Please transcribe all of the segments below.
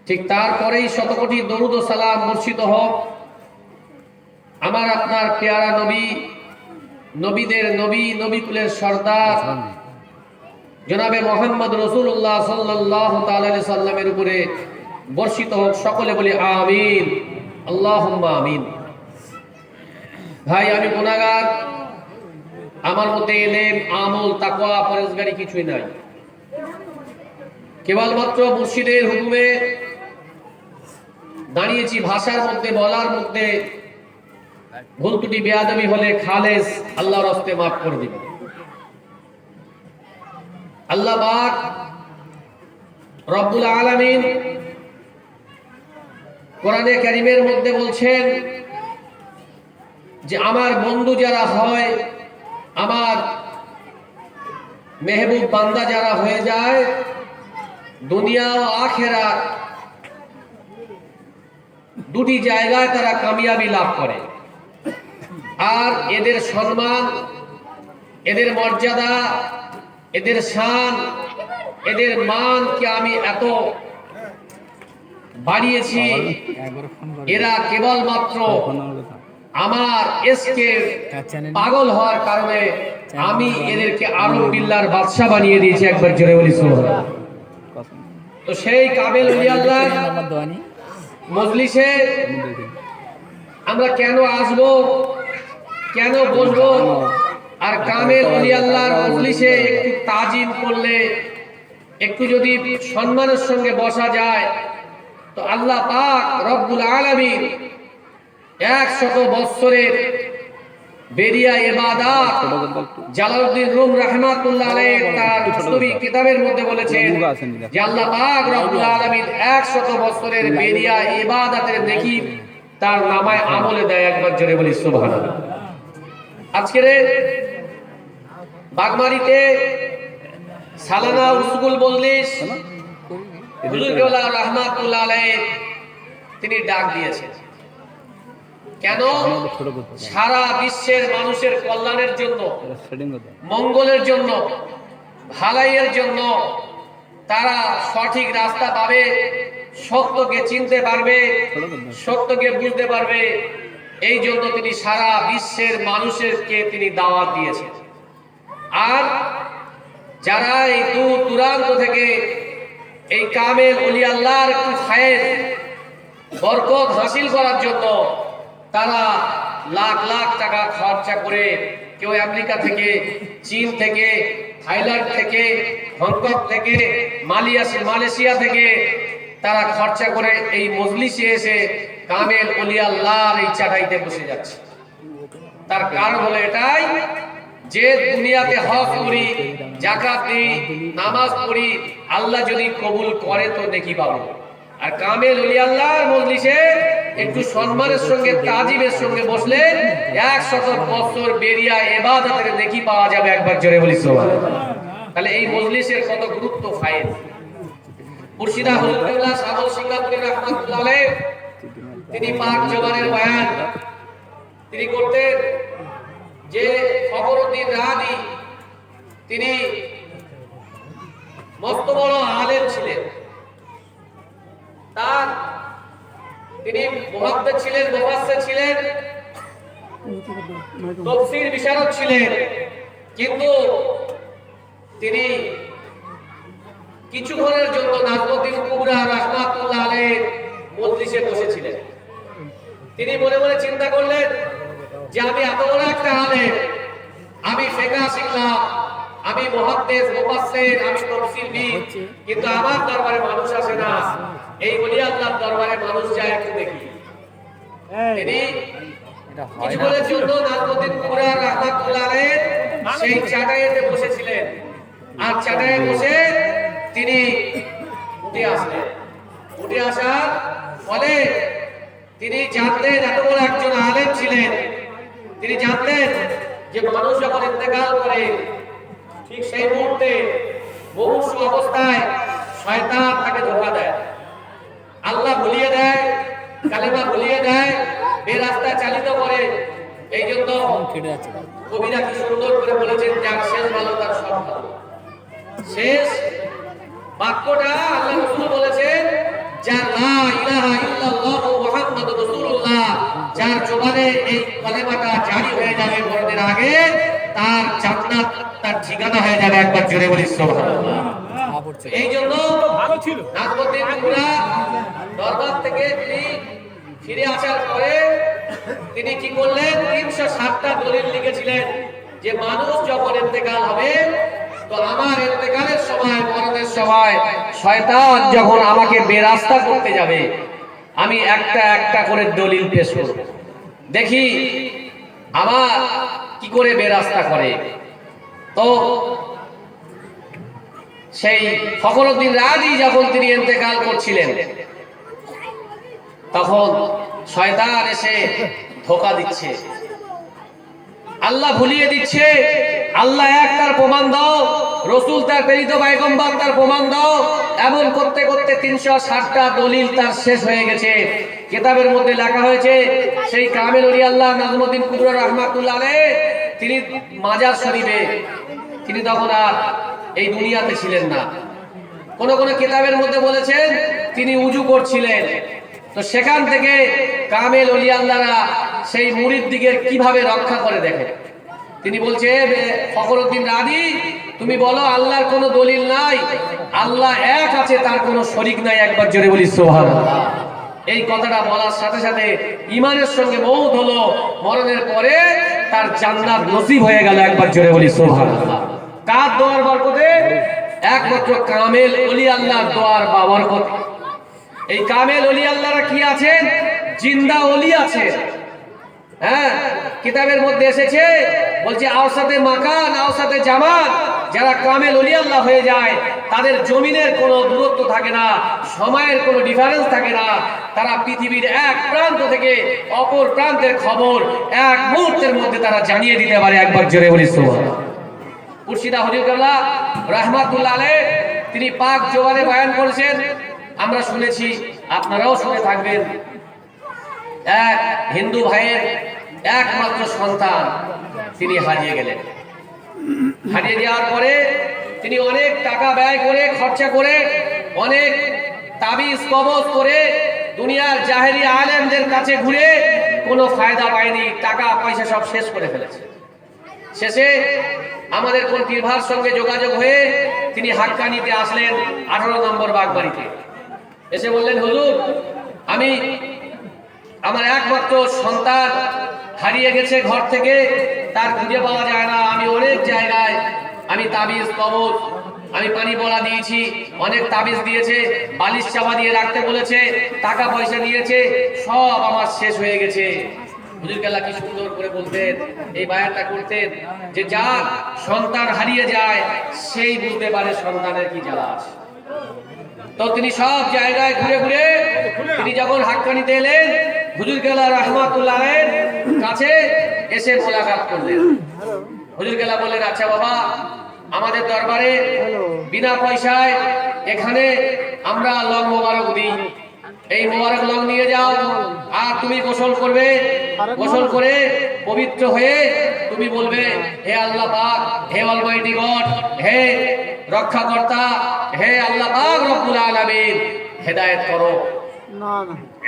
ঠিক তারপরেই শতকোটি দরুদ ও সালাম বর্ষিত হোক আমার আপনার পেয়ারা নবী, নবীদের নবী, নবীকুলের সর্দার জনাবে মোহাম্মদ রাসূলুল্লাহ সাল্লাল্লাহু তাআলা আলাইহি সাল্লামের উপরে বর্ষিত হোক। সকলে বলি আমিন, আল্লাহুম্মা আমিন। ভাই, আমি গুনাহগার, আমার মধ্যে ইলম, আমল, তাকওয়া, পরহেজগারি কিছুই নাই। কেবলমাত্র মুর্শিদের হুকুমে দাঁড়িয়েছি। ভাষার মধ্যে, বলার মধ্যে ভুল ত্রুটি বেয়াদবি হলে খালেস আল্লাহর হস্তে মাফ করে দিবেন। আল্লাহ পাক রব্বুল আলামিন কোরআনে কারীমের মধ্যে বলছেন যে আমার বন্ধু যারা হয়, আমার মেহবুব বান্দা যারা হয়ে যায়, দুনিয়া ও আখিরাত দুটি জায়গায় তারা কামিয়াবি লাভ করে। আর এদের সম্মান, এদের মর্যাদা, এদের শান, এদের মানকে আমি এত বাড়িয়েছি, এরা কেবলমাত্র আমার এসকে পাগল হওয়ার কারণে আমি এদেরকে আরব বিল্লার বাদশা বানিয়ে দিয়েছি। একবার জোরে বলি সুবহানাল্লাহ। তো সেই কামেল ওলি আল্লাহ মজলিসে আমরা কেন আসবো, কেন বসবো? আর কামেল ওলি আল্লাহর মজলিসে একটু তাজিম করলে, একটু যদি সম্মানের সঙ্গে বসা যায়, তো আল্লাহ পাক রব্বুল আলামিন 100 বছরের বেরিয়া ইবাদত জালালউদ্দিন রুম রাহমাতুল্লাহ আলাইহি তার নবী কিতাবের মধ্যে বলেছেন যে আল্লাহ পাক রব্বুল আলামিন 100 বছরের বেরিয়া ইবাদতের নেকি তার নামায় আমলে দেয়। একবার জোরে বলি সুবহানাল্লাহ। আজকের বাগমারিতে সালানা উসকুল মজলিস হুজুর কেবলা রাহমাতুল্লাহ আলাইহি তিনি ডাক দিয়েছেন। কেন? সারা বিশ্বের মানুষের কল্যাণের জন্য, মঙ্গলের জন্য, ভালাইয়ের জন্য, তারা সঠিক রাস্তা পাবে, সত্যকে চিনতে পারবে, সত্যকে বুঝতে পারবে। এই জন্য তিনি সারা বিশ্বের মানুষেরকে তিনি দাওয়াত দিয়েছেন। আর যারা এই দূর দূরান্ত থেকে এই কামেল ওলি আল্লাহর একটু খায়ের বরকত হাসিল করার জন্য তারা লাখ লাখ টাকা খরচা করে, কেউ আমেরিকা থেকে, চীন থেকে, থাইল্যান্ড থেকে, হংকং থেকে, মালয়েশিয়া থেকে তারা খরচা করে এই মজলিসে এসে কামেল ওলি আল্লাহর এই চাটাইতে বসে যাচ্ছে। তার কারণ হলো এটাই যে দুনিয়াতে হজ করি, যাকাত দিই, নামাজ পড়ি, আল্লাহ যদি কবুল করে তো নেকি পাবো। আর কামেল ওলি আল্লাহর মজলিসে একটু সম্মানের সঙ্গে, তাজিমের সঙ্গে বসলে 100 বছর বেরিয়া ইবাদতের নেকি পাওয়া যাবে। একবার জোরে বলি সুবহানাল্লাহ। তাহলে এই মজলিসের কত গুরুত্ব ফায়েদ। মুর্শিদা হুজুর কেবলা সাদর সিঙ্গাপুরি রাহমাতুল্লাহ আলাইহি তিনি পাক জবানের বয়ান তিনি করতেন যে ফখরুদ্দিন রানী তিনি মস্ত বড় আলেম ছিলেন, তার তিনি মুহাদ্দিস ছিলেন, মুফাসসির ছিলেন, তাফসীর বিশারদ ছিলেন, কিন্তু তিনি কিছুক্ষণের জন্য নাজমুদ্দিন কুবরা রাহমাতুল্লাহ আলাইহি মজলিসে বসেছিলেন। তিনি মনে মনে চিন্তা করলেন যে আমি এত বড় একটা আলেম, আমি ফিকহ শিখলাম, আমি মুহাদ্দিস, মুফাসসির, আমি তাফসীরবিদ, কিন্তু আমার দরবারে মানুষ আসে না। এই ওলি আল্লাহর দরবারে মানুষ যায় একটু দেখি। তিনি কিছুক্ষণের জন্য নাজমুদ্দিন কুবরা রাহমাতুল্লাহ আলাইহি সেই চাটাইতে বসেছিলেন। আর চাটাইয়ে বসে তিনি উঠে আসলেন। উঠে আসার ফলে তিনি জানতেন এত বড় একজন আলেম ছিলেন। তিনি জানতেন যে মানুষ যখন ইন্তেকাল করে ঠিক সেই মুহূর্তে মুমূর্ষ অবস্থায় শয়তান তাকে ধোঁকা দেয়, আল্লাহ ভুলিয়ে দেয়, কালেমা ভুলিয়ে দেয়, বেরাস্তায় চালিত করে। এই জন্য কবিরা কি সুন্দর করে বলেছেন, যার শেষ ভালো তার সব ভালো। শেষ বাক্যটা আল্লাহ রাসূল বলেছেন যার লা ইলাহা ইল্লাল্লাহু মুহাম্মাদুর রাসূলুল্লাহ যার জবানে এই কালেমাটা জারি হয়ে যাবে মরণের আগে, তার জান্নাত তার ঠিকানা হয়ে যাবে। একবার জোরে বলি সুবহানাল্লাহ। এই জন্য নাজমুদ্দিন কুবরা দরবার থেকে তিনি ফিরে আসার পরে তিনি কি করলেন, 307টা দলিল লিখেছিলেন যে মানুষ যখন ইন্তেকাল হবে, তো আমার ইন্তেকালের সময়, মরণের সময় শয়তান যখন আমাকে বেরাস্তা করতে যাবে, আমি একটা একটা করে দলিল পেশ করব, দেখি আমার কি করে বেরাস্তা করে। তো সেই ফখরুদ্দিন রাজি যখন তিনি ইন্তেকাল করছিলেন, তখন শয়তান এসে ধোঁকা দিচ্ছে, আল্লাহ ভুলিয়ে দিচ্ছে, আল্লাহ এক তার প্রমাণ দাও, রসুল তার প্রেরিত পয়গম্বর তার প্রমাণ দাও। এমন করতে করতে 360টা দলিল তার শেষ হয়ে গেছে। কিতাবের মধ্যে লেখা হয়েছে সেই কামেল ওলি আল্লাহ নাজমুদ্দিন কুবরা রাহমাতুল্লাহ আলাইহি তিনি মাজার শরীফে, তিনি তখন আর এই দুনিয়াতে ছিলেন না। কোন কোন কিতাবের মধ্যে বলেছেন তিনি উজু করছিলেন। তো সেখান থেকে কামেল ওলি আল্লাহরা সেই মুরিদদিগের কিভাবে রক্ষা করে দেখেন। তিনি বলছে, ফখরুদ্দিন রাজি তুমি বলো আল্লাহর কোনো দলিল নাই, আল্লাহ এক আছে, তার কোনো শরীক নাই। একবার জোরে বলি সুবহানাল্লাহ। এই কথাটা বলার সাথে সাথে ঈমানের সঙ্গে মওত হলো, মরণের পরে তার জান্নাত নসিব হয়ে গেল। একবার জোরে বলি সুবহানাল্লাহ। কার দোয়ার বরকতে? একমাত্র কামেল ওলি আল্লাহর দোয়ার বরকত। এই কামেল ওলি আল্লাহরা কি আছেন? জিন্দা ওলি আছেন। হ্যাঁ, কিতাবের মধ্যে এসেছে, বলছে আওসাতে মাকান আওসাতে জামান, যারা কামেল ওলি আল্লাহ হয়ে যায় তাদের জমিনের কোনো দূরত্ব থাকে না, সময়ের কোনো ডিফারেন্স থাকে না, তারা পৃথিবীর এক প্রান্ত থেকে অপর প্রান্তের খবর এক মুহূর্তের মধ্যে তারা জানিয়ে দিতে পারে। একবার জোরে বলি সুবহানাল্লাহ। মুর্শিদা হুজুর কেবলা রাহমাতুল্লাহ আলাইহি তিনি পাক জবানে বয়ান করেছেন, আমরা শুনেছি, আপনারাও শুনে থাকবেন। এক হিন্দু ভাইয়ের একমাত্র সন্তান তিনি হারিয়ে গেলেন। হারিয়ে যাওয়ার পরে তিনি অনেক টাকা ব্যয় করে, খরচা করে, অনেক তাবিজ কবজ করে, দুনিয়ার জাহেরি আলেমদের কাছে ঘুরে কোনো ফায়দা পায়নি, টাকা পয়সা সব শেষ করে ফেলেছে। শেষে আমাদের কোন পীরভার সঙ্গে যোগাযোগ হয়ে তিনি হাক্কানিতে আসলেন, 18 নম্বর বাগবাড়িতে। এসে বললেন, হুজুর আমি আমার একমাত্র সন্তান হারিয়ে গেছে ঘর থেকে, তার খুঁজে পাওয়া যায় না। আমি অনেক জায়গায় আমি তাবিজ কবজ, আমি পানি বলা দিয়েছি, অনেক তাবিজ দিয়েছে, বালিশ চাপা দিয়ে রাখতে বলেছে, টাকা পয়সা নিয়েছে, সব আমার শেষ হয়ে গেছে। হুজুর কেল্লা কি সুন্দর করে বলতেন, এই বায়ানটা করতেন যে যার সন্তান হারিয়ে যায় সেই বুঝতে পারে সন্তানের কি জ্বালা আছে। তো তিনি সব জায়গায় ঘুরে ঘুরে তিনি যখন হাক্কানিতে এলেন, হুজুর কেল্লা রাহমাতুল্লাহ আলাইহির কাছে এসে মোলাকাত করলেন। হুজুর কেল্লা বললেন, আচ্ছা বাবা, আমাদের দরবারে বিনা পয়সায় এখানে আমরা লং মোবারক দিই, এই মোবারক লং নিয়ে যাও, আর তুমি গোসল করবে, গোসল করে পবিত্র হয়ে তুমি বলবে, হে আল্লাহ পাক, হে অলমাইটি গড, হে রক্ষাকর্তা, হে আল্লাহ পাক রব্বুল আলামিন, হেদায়েত করো।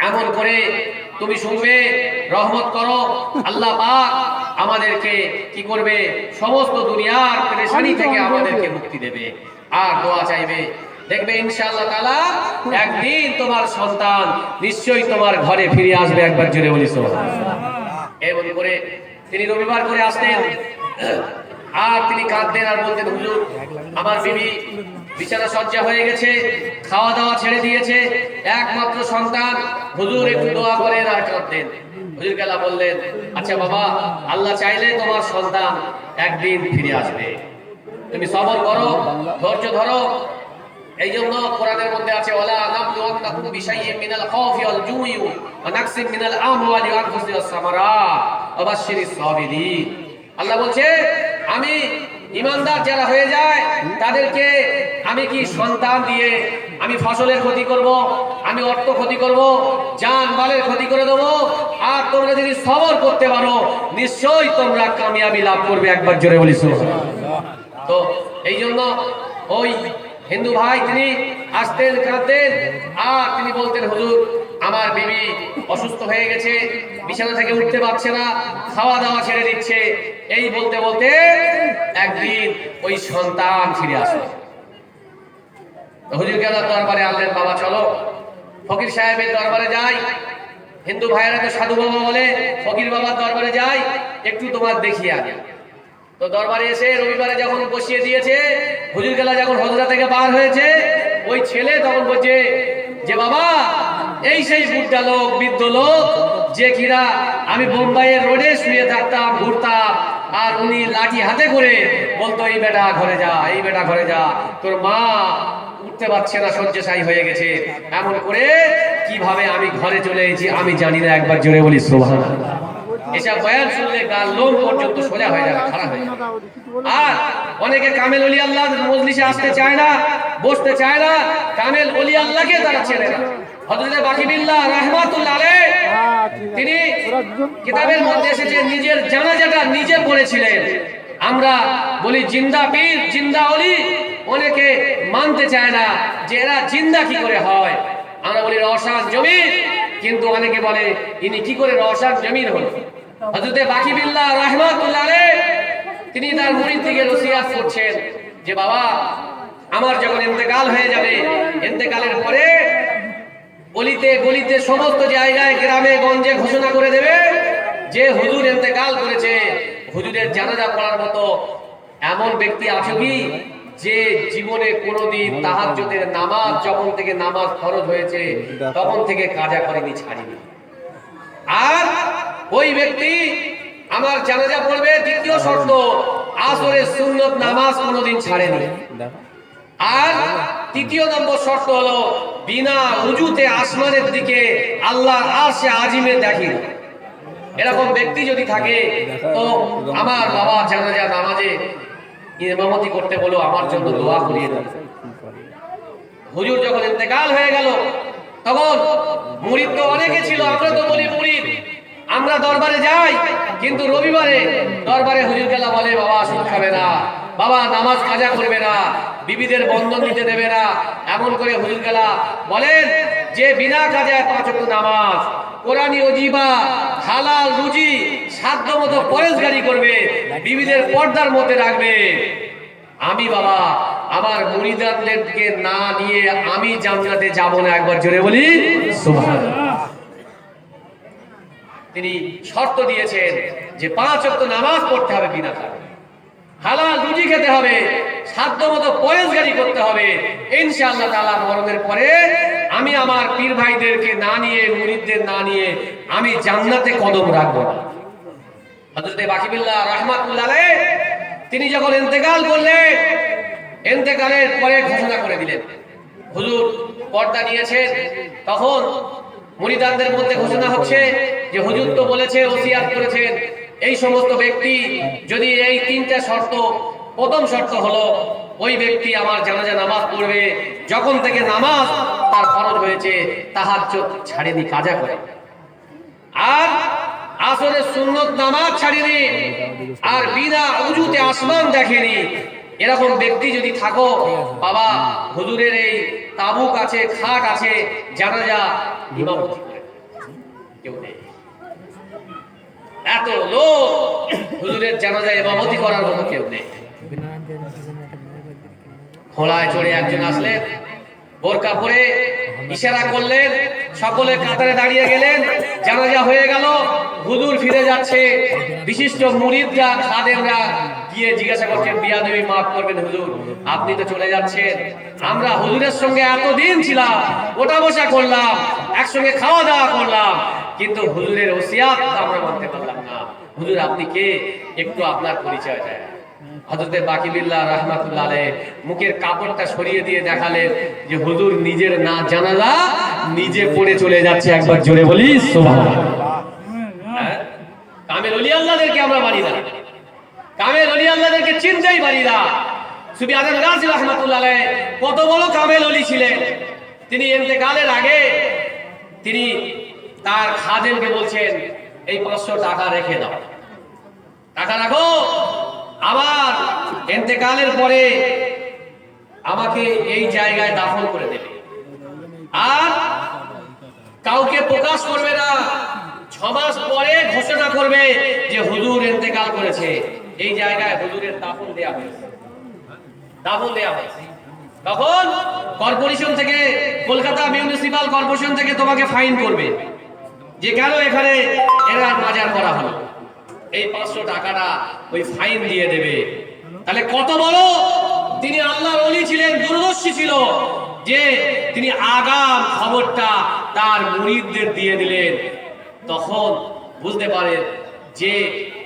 এমন করে তুমি শুনবে, রহমত করো, আল্লাহ পাক আমাদেরকে কি করবে, সমস্ত দুনিয়ার পেরেশানি থেকে আমাদেরকে মুক্তি দেবে। আর দোয়া চাইবে, দেখবে ইনশাআল্লাহ তাআলা একদিন তোমার সন্তান নিশ্চয়ই তোমার ঘরে ফিরে আসবে। একবার জোরে বলি সুবহানাল্লাহ। এমন করে তিনি রবিবার করে আসতেন, আর তিনি কাঁদতেন আর বলতেন, হুজুর আমার বিবি বিছানা সজ্জা হয়ে গেছে, খাওয়া দাওয়া ছেড়ে দিয়েছে, একমাত্র সন্তান, হুজুর একটু দোয়া করেন। আর কাঁদতেন। হুজুর কেল্লা বললেন, আচ্ছা বাবা, আল্লাহ চাইলে তোমার সন্তান একদিন ফিরে আসবে, তুমি সবর করো, ধৈর্য ধরো। এই জন্য কোরআনের মধ্যে আছে, ওয়ালা নাবলুওয়ান্নাকুম বিশাইইন মিনাল খাউফি ওয়াল জুই ওয়া নাকসিম মিনাল আমওয়ালি ওয়াল আনফুসি ওয়াস সামারাত ওয়া বাশশিরিস সাবিরিন। আল্লাহ বলছে, আমি ইমানদার যারা হয়ে যায় তাদেরকে আমি কি সন্তান দিয়ে আমি ফসলের ক্ষতি করব, আমি অর্থ ক্ষতি করব, জান মালের ক্ষতি করে দেবো, আর তোমরা যদি সবর করতে পারো নিশ্চয়ই তোমরা কামিয়াবি লাভ করবে। একবার জোরে বলি সুবহানাল্লাহ। তো এই জন্য ওই হিন্দু ভাই তিনি আসতেন, কাঁদতেন, আর তিনি বলতেন, হুজুর আমার বিবি অসুস্থ হয়ে গেছে, বিছানা থেকে উঠতে পারছে না, খাওয়া দাওয়া ছেড়ে দিচ্ছে। এই বলতে বলতে একদিন ওই সন্তান ফিরে আসলো। হুজুর কেন দরবারে আনলেন, বাবা চলো ফকির সাহেবের দরবারে যাই। হিন্দু ভাইয়েরা তো সাধু বাবা বলে, ফকির বাবার দরবারে যাই, একটু তোমার দেখিয়ে আগে। তো দরবারে এসে রবিবারে যখন বসিয়ে দিয়েছে, হুজুর গেলা যখন হজরা থেকে বার হয়েছে, ওই ছেলে তখন বলছে যে বাবা এই সেই বুদ্ধা লোক, বৃদ্ধ লোক, যে কিরা আমি বোম্বাইয়ের রোডে শুয়ে থাকতাম, ঘুরতাম, আর উনি লাঠি হাতে করে বলতো এই বেটা ঘরে যা, এই বেটা ঘরে যা, তোর মা উঠতে পারছে না, শয্যাশায়ী হয়ে গেছে। এমন করে কিভাবে আমি ঘরে চলে এসেছি আমি জানি না। একবার জোরে বলি সুবহানাল্লাহ। এসব বয়ান শুনলে গাল লোম পর্যন্ত সোজা হয়ে যাবে, খারাপ হয়ে যাবে। আর অনেকে কামেল ওলি আল্লাহ মজলিসে আসতে চায় না, বসতে চায় না, কামেল ওলি আল্লাহকে তারা চেনে না। হযরত বাকি বিল্লাহ রাহমাতুল্লাহ আলাইহি তিনি কিতাবের মধ্যে এসেছে নিজের জানাজাটা নিজে পড়েছিলেন। আমরা বলি জিন্দা পীর, জিন্দা ওলি, অনেকে মানতে চায় না যে এরা জিন্দা কি করে হয়। আমরা বলি রওশান জমিন, কিন্তু অনেকে বলে ইনি কি করে রওশান জমিন হলো। হযরত বাকি বিল্লাহ রাহমাতুল্লাহ আলাইহি তিনি তার মুরিদ থেকে নসিহত করছেন যে বাবা আমার যখন ইন্তেকাল হয়ে যাবে, ইন্তেকালের পরে গলিতে গলিতে সমস্ত জায়গায় গ্রামে গঞ্জে ঘোষণা করে দেবে যে হুজুর ইন্তেকাল করেছে, হুজুরের জানাজা পড়ার মতো এমন ব্যক্তি আছে কি যে জীবনে কোনোদিন তাহাজ্জুদের নামাজ যখন থেকে নামাজ ফরজ হয়েছে তখন থেকে কাজা করেনি, ছাড়িনি। আর ওই ব্যক্তি আমার জানাজা পড়বে, দ্বিতীয় শর্ত আসরের সুন্নত নামাজ কোনোদিন ছাড়েনি। আর তৃতীয় নম্বর শর্ত হলো বিনা উজুতে আসমানের দিকে আল্লাহর আরশে আজিমে দেখেনি। এরকম ব্যক্তি যদি থাকে তো আমার বাবা জানাজা নামাজে ইমামতি করতে বলো, আমার জন্য দোয়া করিয়ে দাও। হুজুর যখন ইন্তেকাল হয়ে গেল তখন মুরিদ তো অনেকে ছিল, আমরা তো বলি মুরিদ, আমরা দরবারে যাই, কিন্তু রবিবারে দরবারে হুজুর গেলা বলে বাবা সুদ খাবে না, বাবা নামাজ কাজা করবে না, বিবিদের বন্ধন দিতে দেবে না। এমন করে হুজুর গেলা বলেন যে বিনা কাজায় 5 ওয়াক্ত নামাজ, কোরআনি ওজিবা, হালাল রুজি সাধ্য মতো পরেশগারি করবে, বিবিদের পর্দার মধ্যে রাখবে। আমি বাবা আমার মুরিদদেরকে না নিয়ে আমি জান্নাতে যাব না। একবার জোরে বলি সুবহানাল্লাহ। তিনি শর্ত দিয়েছেন যে 5 ওয়াক্ত নামাজ পড়তে হবে বিনা কারণে, হালাল রুজি খেতে হবে, সাধ্য মতো পরেশগারি করতে হবে। ইনশাআল্লাহ তাআলা মরণের পরে আমি আমার পীর ভাইদেরকে না নিয়ে, মুরিদদের না নিয়ে আমি জান্নাতে কদম রাখবো না। হযরত বাকি বিল্লাহ রাহমাতুল্লাহ আলাইহি তিনি যখন ইন্তেকাল করলেন, ইন্তেকালের পরে ঘোষণা করে দিলেন হুজুর পর্দা নিয়েছেন, তখন মুরিদানদের মধ্যে ঘোষণা হচ্ছে যে হুজুর তো বলেছে, ওসিয়াত করেছেন এই সমস্ত ব্যক্তি যদি এই 3টা শর্ত, প্রথম শর্ত হলো ওই ব্যক্তি আমার জানাজা নামাজ পড়বে যখন থেকে নামাজ তার ফরজ হয়েছে তাহাজ্জুদ ছাড়েনি, কাজা করে, আর আসরের সুন্নত নামাজ ছাড়েনি, আর বিনা উজুতে আসমান দেখেনি। এরকম ব্যক্তি যদি থাকো বাবা, হুজুরের এই তাবুক আছে, খাট আছে, জানাজা ইমামতি করে কেউ নেই। এত লোক, হুজুরের জানাজা ইমামতি করার মতো কেউ নেই। ঘোড়ায় চড়ে একজন আসলেন, বোরকা পরে ইশারা করলেন, সকলে কাতারে দাঁড়িয়ে গেলেন, জানাজা হয়ে গেল, হুজুর ফিরে যাচ্ছে। বিশিষ্ট মুরিদরা, খাদেমরা গিয়ে জিজ্ঞাসা করছেন, বিয়াদবি মাফ করবেন হুজুর, আপনি তো চলে যাচ্ছেন, আমরা হুজুরের সঙ্গে এতদিন ছিলাম, ওঠা বসা করলাম, একসঙ্গে খাওয়া দাওয়া করলাম, কিন্তু হুজুরের ওসিয়াত আমরা মানতে পারলাম না। হুজুর আপনি কে, একটু আপনার পরিচয় দেন। হযরত বাকি বিল্লাহ রাহমাতুল্লাহ আলাইহি মুখের কাপড়টা সরিয়ে দিয়ে দেখালেন যে হুজুর নিজের না জানাজা নিজে পড়ে চলে যাচ্ছে। একবার জোরে বলি সুবহানাল্লাহ। কামেল ওলি আল্লাহদেরকে আমরা মানি না, কামেল ওলি আল্লাহদেরকে চিনতেই পারি না। সুফি আজম গাজী রাহমাতুল্লাহ আলাইহি কত বড় কামেল ওলি ছিলেন। তিনি ইন্তেকালের আগে তিনি তার খাদেমকে বলছেন, এই 500 টাকা রেখে দাও, টাকা রাখো, আবার ইন্তেকালের পরে আমাকে এই জায়গায় দাফন করে দেবে, আর কাউকে প্রকাশ করবে না। 6 মাস পরে ঘোষণা করবে যে হুজুর ইন্তেকাল করেছে। এই জায়গায় হুজুরের দাফন দেয়া হয়েছে, দাফন দেয়া হয়েছে। তখন কর্পোরেশন থেকে, কলকাতা মিউনিসিপাল কর্পোরেশন থেকে তোমাকে ফাইন করবে যে কেন এখানে এরা মাজার করা হলো। এই 500 টাকাটা ওই ফাইন দিয়ে দেবে। তাহলে কত বড় তিনি আল্লাহর ওলি ছিলেন, দূরদর্শী ছিল যে তিনি আগাম খবরটা তার মুরিদদের দিয়ে দিলেন। তখন বুঝতে পারে যে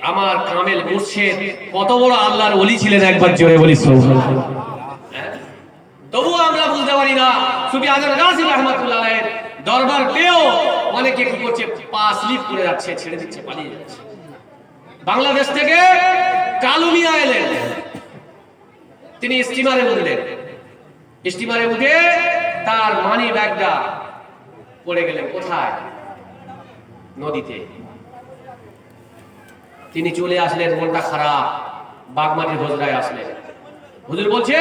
আমার কামেল মুর্শিদ কত বড় আল্লাহর ওলি ছিলেন। একবার জোরে বলি সুবহানাল্লাহ। তবুও আমরা বুঝতে পারি না। সুফি আজম গাজী রাহমাতুল্লাহ আলাইহির দরবার পেয়েও অনেকে কি করছে, পা স্লিপ করে যাচ্ছে, ছেড়ে দিচ্ছে, পালিয়ে যাচ্ছে। বাংলাদেশ থেকে কালু মিয়া এলেন, তিনি স্টিমারে উঠলেন। স্টিমারে উঠে তার মানি ব্যাগটা পড়ে গেলেন কোথায়? নদীতে। তিনি চলে আসলেন, মনটা খারাপ, বাগমাটির হোজরায় আসলেন। হুজুর বলছে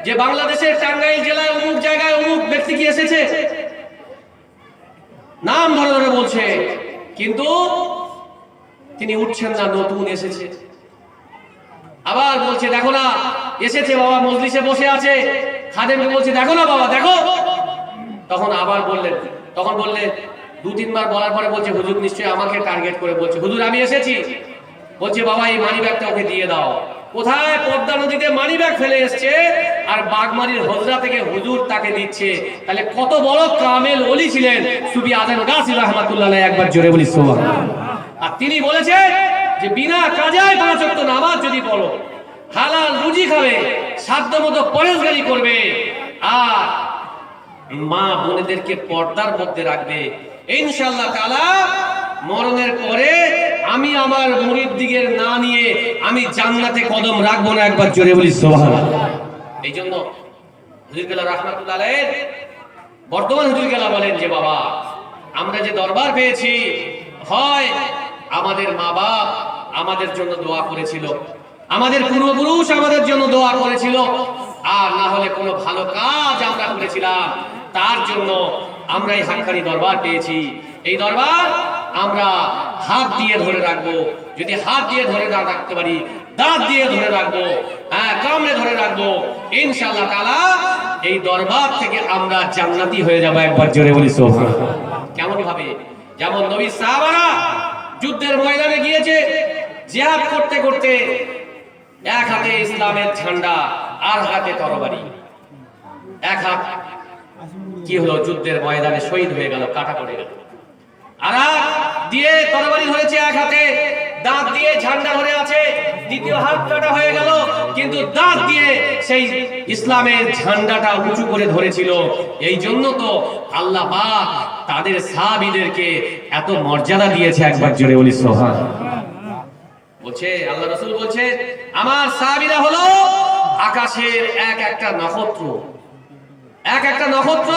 যে বাংলাদেশের টাঙ্গাইল জেলায় অমুক জায়গায় অমুক ব্যক্তি কি এসেছে, নাম ধরে ধরে বলছে, কিন্তু তিনি উঠছেন না, নতুন এসেছে। আবার বলছে দেখো না এসেছে বাবা, মজলিসে বসে আছে। খাদেমকে বলছে দেখো না বাবা, দেখো। তখন আবার বললেন, তখন বললেন 2-3 বার বলার পরে বলছে হুজুর নিশ্চয়ই আমাকে টার্গেট করে বলছে, হুজুর আমি এসেছি। বলছে বাবা এই মানি ব্যাগটা ওকে দিয়ে দাও। কোথায়? পদ্মা নদীতে মানি ব্যাগ ফেলে এসছে, আর বাগমারির হোজরা থেকে হুজুর তাকে দিচ্ছে। তাহলে কত বড় কামেল ওলি ছিলেন সুফি আজম গাজী রাহমাতুল্লাহ আলাইহি। একবার জোরে বলি সুবহানাল্লাহ। আর তিনি বলেছেন যে বিনা কাজায় 5 ওয়াক্ত নামাজ যদি পড়ো, হালাল রুজি খাবে, সাধ্যমতো পরেশগারি করবে, আর মা বোনেদেরকে পর্দার মধ্যে রাখবে, ইনশাআল্লাহ তাআলা মরণের পরে আমি আমার মুরিদদিগের না নিয়ে আমি জান্নাতে কদম রাখবো না। একবার জোরে বলি সুবহানাল্লাহ। এই জন্য হুজুর কেবলা রাহমাতুল্লাহ আলাইহি, বর্তমান হুজুর কেবলা বলেন যে বাবা আমরা যে দরবার পেয়েছি, হয় আমাদের মা বাপ আমাদের জন্য দোয়া করেছিল, আমাদের পূর্বপুরুষ আমাদের জন্য দোয়া করেছিল, আর না হলে কোনো ভালো কাজ আমরা করেছিলাম, তার জন্য আমরা এই হাক্কানি দরবার পেয়েছি। এই দরবার আমরা হাত দিয়ে ধরে রাখবো। যদি হাত দিয়ে ধরে না রাখতে পারি, দাঁত দিয়ে ধরে রাখবো, হ্যাঁ কামড়ে ধরে রাখবো, ইনশাআল্লাহ তাআলা এই দরবার থেকে আমরা জান্নাতি হয়ে যাবো। একবার জোরে বলি সুবহানাল্লাহ। কেমন ভাবে? যেমন নবী সাহাবারা যুদ্ধের ময়দানে গিয়েছে, জিহাদ করতে করতে এক হাতে ইসলামের ঝান্ডা, আর হাতে তরবারি। এক হাত কি হলো, যুদ্ধের ময়দানে শহীদ হয়ে গেল, কাটা পড়ে গেল। আর দিয়ে তরবারি ধরেছে এক হাতে, দাঁত দিয়ে ঝান্ডা ধরে আছে, দ্বিতীয় হাত কাটা হয়ে গেল, কিন্তু দাঁত দিয়ে সেই ইসলামের ঝান্ডাটা উঁচু করে ধরেছিল। এই জন্য তো আল্লাহ পাক তাদের সাহাবীদেরকে এত মর্যাদা দিয়েছে। একবার জোরে বলি সুবহানাল্লাহ। বলছে আল্লাহ রাসূল বলছে আমার সাহাবীরা হলো আকাশের এক একটা নক্ষত্র, এক একটা নক্ষত্র।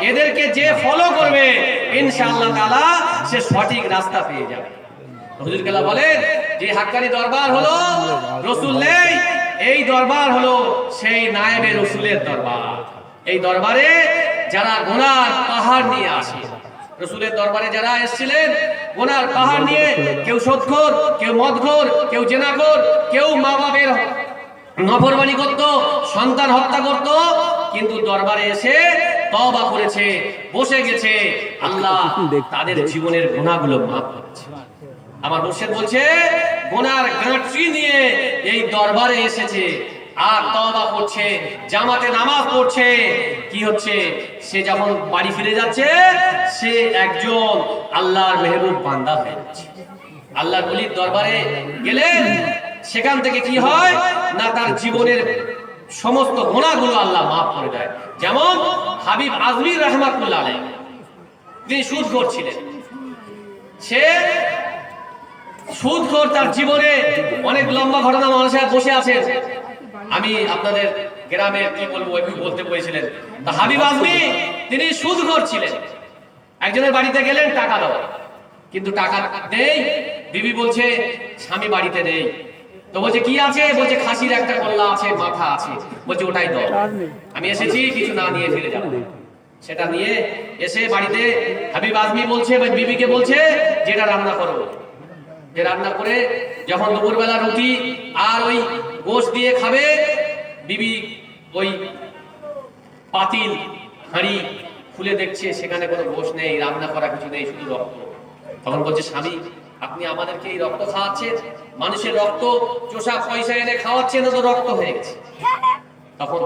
এদেরকে যে ফলো করবে ইনশাআল্লাহ তাআলা সে সঠিক রাস্তা পেয়ে যাবে। হুজুর কেবলা বলেন যে হাক্কানি দরবার হলো রাসূল নেই, এই দরবার হলো সেই নায়েবে রাসূলের দরবার। এই দরবারে যারা গুনার পাহাড় নিয়ে আসে, রাসূলের দরবারে যারা এসেছিলেন গুনার পাহাড় নিয়ে, কেউ সুদখোর, কেউ মদখোর, কেউ জেনাখোর, কেউ মা বাপের নফরমানি করত, সন্তান হত্যা করত, কিন্তু দরবারে এসে তওবা করেছে, বসে গেছে, আল্লাহ তাদের জীবনের গুনাহগুলো মাফ করেছে। আমার মুর্শিদ বলছে গুনার গাঁটরি নিয়ে এই দরবারে এসেছে, আর তওবা করছে, জামাতে নামাজ পড়ছে। কি হচ্ছে, সে যখন বাড়ি ফিরে যাচ্ছে সে একজন আল্লাহর মেহবুব বান্দা হয়ে যাচ্ছে। আল্লাহর ওলির দরবারে গেলে সেখান থেকে কি হয় না, তার জীবনের সমস্ত গুনাহগুলো আল্লাহ মাফ করে দেয়। যেমন হাবিব আজমির রাহমাতুল্লাহ আলাইহি, তিনি সুদখোর ছিলেন। সে সুদখোর, তার জীবনে অনেক লম্বা ঘটনা মানুষের বসে আছে। আমি আপনাদের গ্রামে কি বলবো একটু বলতে বলেছিলেন। তা হাবিব আজমি তিনি সুদখোর ছিলেন। একজনের বাড়িতে গেলেন টাকা দাও, কিন্তু টাকা নেই। বিবি বলছে স্বামী বাড়িতে নেই, তো বলছে কি আছে? বলছে খাসির একটা কল্লা আছে, মাথা আছে। বলছে ওটাই দাও, আমি এসেছি কিছু না নিয়ে ফিরে যাবো। সেটা নিয়ে এসে বাড়িতে হাবিব আজমি বলছে, বিবিকে বলছে যেটা রান্না করো। যে রান্না করে যখন দুপুরবেলা রুটি আর ওই গোশ দিয়ে খাবে, বিবি ওই পাতিল হাঁড়ি খুলে দেখছে সেখানে কোনো গোশ নেই, রান্না করা কিছু নেই, শুধু রক্ত। তখন বলছে স্বামী, আপনি আমাদেরকে এই রক্ত খাওয়াচ্ছেন? মানুষের রক্ত চোষা পয়সা এনে খাওয়াচ্ছেন, তো রক্ত হয়ে গেছে। তখন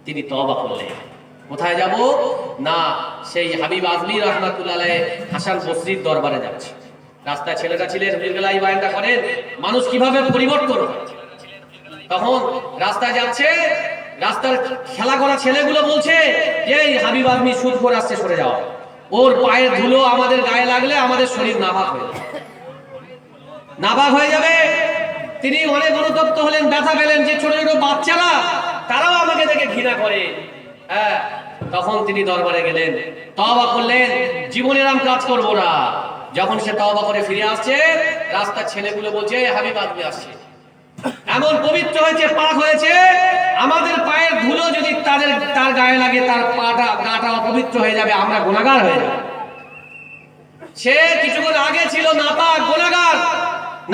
তিনি তওবা করলেন। কোথায় যাব না, সেই হাবিব আজমি রহমাতুল্লাহ আলাইহি হাসান বসরির দরবারে যাচ্ছে। রাস্তায় ছেলেটা ছিলেন, হুজুরগুলা এই বয়ানটা করেন মানুষ কিভাবে পরিবর্তন হয়। তখন রাস্তায় যাচ্ছে, রাস্তার খেলা করা ছেলেগুলো বলছে যে হাবিব আজমি সুদ করে আসছে, সরে যাও, ওর পায়ের ধুলো আমাদের গায়ে লাগলে আমাদের শরীর নাপাক হয়ে যাবে, নাপাক হয়ে যাবে। তিনি অনেক অনুতপ্ত হলেন, ব্যথা পেলেন যে ছোট ছোট বাচ্চারা তারাও আমাকে দেখে ঘৃণা করে। হ্যাঁ, তখন তিনি দরবারে গেলেন, তওবা করলেন, জীবনে এরকম কাজ করবো না। যখন সে তওবা করে ফিরে আসছে, রাস্তার ছেলেগুলো বলছে হাবিব আজমি আসছে, এমন পবিত্র হয়েছে, পাক হয়েছে, আমাদের পায়ের ধুলো যদি তার গায়ে লাগে, তার পাটা গাটা অপবিত্র হয়ে যাবে, আমরা গুনাহগার হয়ে যাব। সে কিছুক্ষণ আগে ছিল নাপাক, গুনাহগার,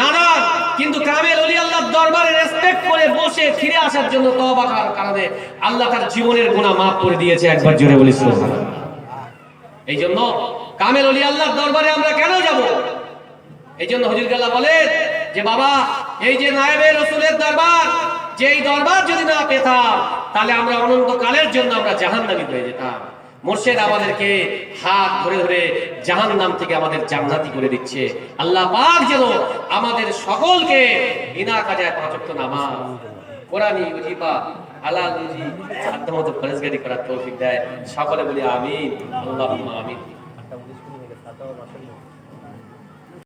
নাদান, কিন্তু কামেল ওলি আল্লাহর দরবারে রেসপেক্ট করে বসে ফিরে আসার জন্য তওবা করার কারণে আল্লাহ তার জীবনের গুনাহ মাফ করে দিয়েছে। একবার জোরে বলি সুবহানাল্লাহ। এই জন্য কামেল ওলি আল্লাহর দরবারে আমরা কেন যাব? এই জন্য হুজুরগাল্লাহ বলেন যে বাবা, এই যে নায়েবে রাসূলের দরবার, যে এই দরবার যদি না পেতাম তাহলে আমরা অনন্তকালের জন্য আমরা জাহান্নামী হয়ে যেতাম। মুর্শিদ আমাদেরকে হাত ধরে ধরে জাহান্নাম থেকে আমাদের জান্নাতি করে দিচ্ছে। আল্লাহ পাক যেন আমাদের সকলকে বিনা কাজায় 5 ওয়াক্ত নামাজ, কোরআনী ওজিফা, হালাল রুজি সাধ্যমতো ফরজগারি করার তৌফিক দেয়। সকলে বলি আমিন, আল্লাহুম্মা আমিন।